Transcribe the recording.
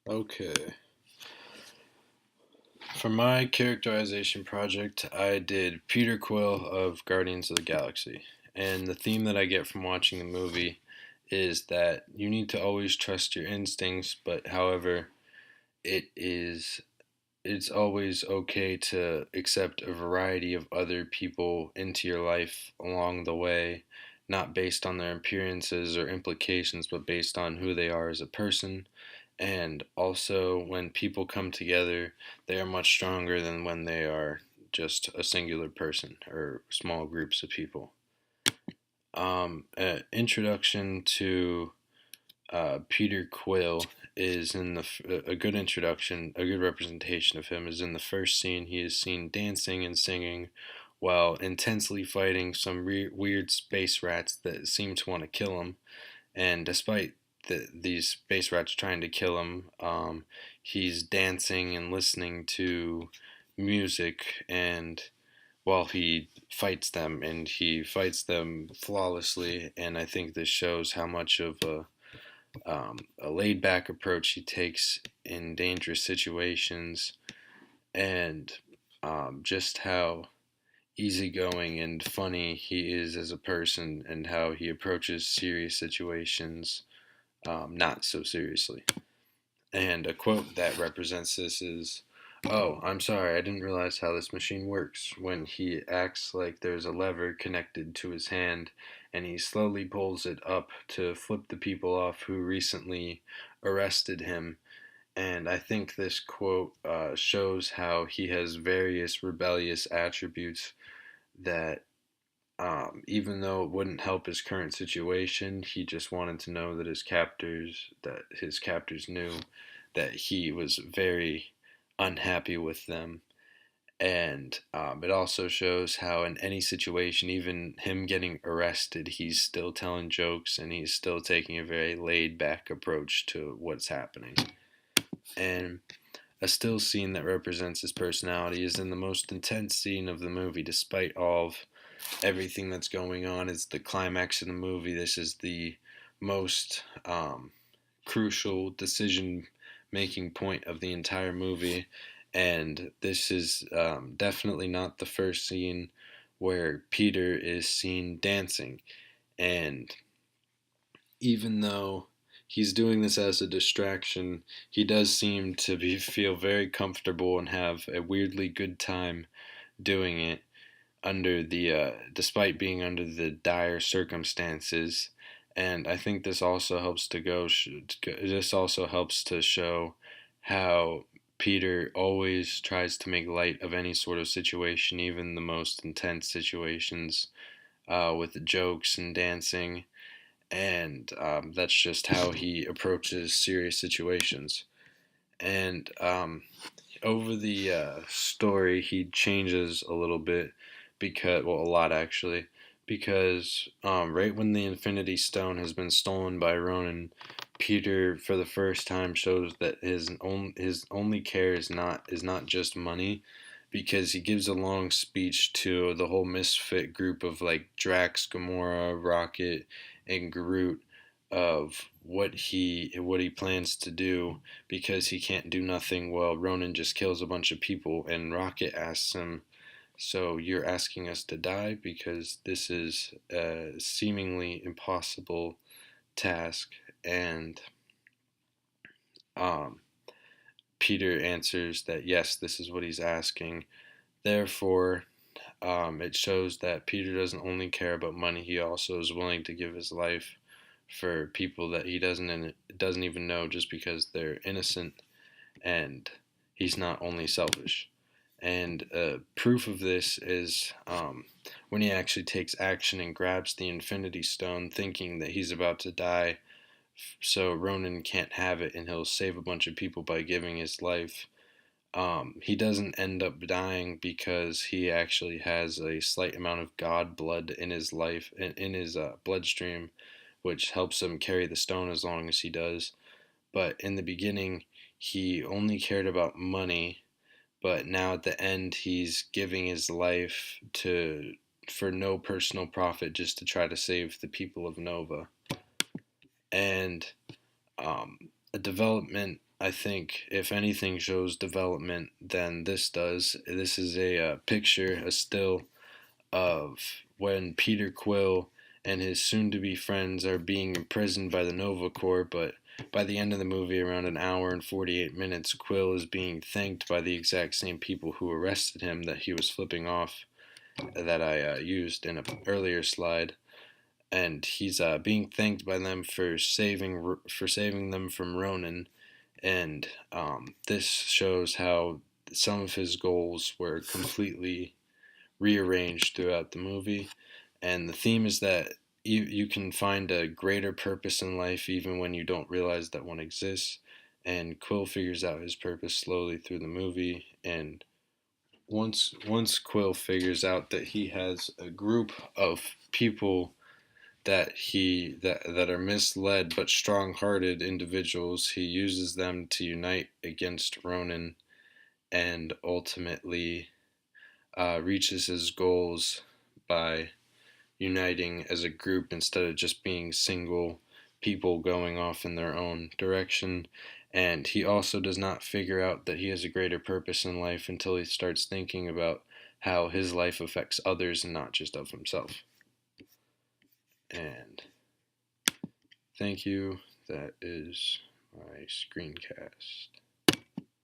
Okay. For my characterization project, I did Peter Quill of Guardians of the Galaxy. And the theme that I get from watching the movie is that you need to always trust your instincts, but however, it is it's always okay to accept a variety of other people into your life along the way, not based on their appearances or implications, but based on who they are as a person. And also, when people come together, they are much stronger than when they are just a singular person or small groups of people. Introduction to Peter Quill is in a good introduction, a good representation of him is in the first scene. He is seen dancing and singing while intensely fighting some weird space rats that seem to want to kill him. And despite these space rats trying to kill him, he's dancing and listening to music and while he fights them, and he fights them flawlessly. And I think this shows how much of a laid back approach he takes in dangerous situations, and just how easygoing and funny he is as a person, and how he approaches serious situations not so seriously. And a quote that represents this is, "Oh, I'm sorry, I didn't realize how this machine works," when he acts like there's a lever connected to his hand and he slowly pulls it up to flip the people off who recently arrested him. And I think this quote shows how he has various rebellious attributes that, even though it wouldn't help his current situation, he just wanted to know that his captors knew that he was very unhappy with them. And it also shows how, in any situation, even him getting arrested, he's still telling jokes and he's still taking a very laid back approach to what's happening. And a still scene that represents his personality is in the most intense scene of the movie, despite all of everything that's going on. It's the climax of the movie. This is the most crucial decision making point of the entire movie. And this is definitely not the first scene where Peter is seen dancing. And even though he's doing this as a distraction, he does seem to feel very comfortable and have a weirdly good time doing it under the despite being under the dire circumstances. And I think this also helps to this also helps to show how Peter always tries to make light of any sort of situation, even the most intense situations, with jokes and dancing. And that's just how he approaches serious situations. And over the story, he changes a little bit because, well, a lot actually, because right when the Infinity Stone has been stolen by Ronan, Peter, for the first time, shows that his only care is not just money, because he gives a long speech to the whole misfit group of like Drax, Gamora, Rocket, and Groot of what he plans to do, because he can't do nothing while Ronan just kills a bunch of people. And Rocket asks him, "So you're asking us to die because this is a seemingly impossible task?" And um, Peter answers that yes, this is what he's asking. Therefore, it shows that Peter doesn't only care about money; he also is willing to give his life for people that he doesn't even know, just because they're innocent, and he's not only selfish. And proof of this is when he actually takes action and grabs the Infinity Stone, thinking that he's about to die, so Ronan can't have it, and he'll save a bunch of people by giving his life. He doesn't end up dying because he actually has a slight amount of God blood in his life, in his bloodstream, which helps him carry the stone as long as he does. But in the beginning, he only cared about money, but now at the end, he's giving his life to for no personal profit, just to try to save the people of Nova. And a development I think if anything shows development, then this does. This is a picture, a still of when Peter Quill and his soon-to-be friends are being imprisoned by the Nova Corps, but by the end of the movie, around an hour and 48 minutes, Quill is being thanked by the exact same people who arrested him that he was flipping off, that I used in an earlier slide, and he's being thanked by them for saving them from Ronan, and this shows how some of his goals were completely rearranged throughout the movie. And the theme is that you can find a greater purpose in life even when you don't realize that one exists. And Quill figures out his purpose slowly through the movie. And once Quill figures out that he has a group of people that are misled but strong-hearted individuals, he uses them to unite against Ronan, and ultimately reaches his goals by uniting as a group instead of just being single people going off in their own direction. And he also does not figure out that he has a greater purpose in life until he starts thinking about how his life affects others and not just of himself. And thank you. That is my screencast.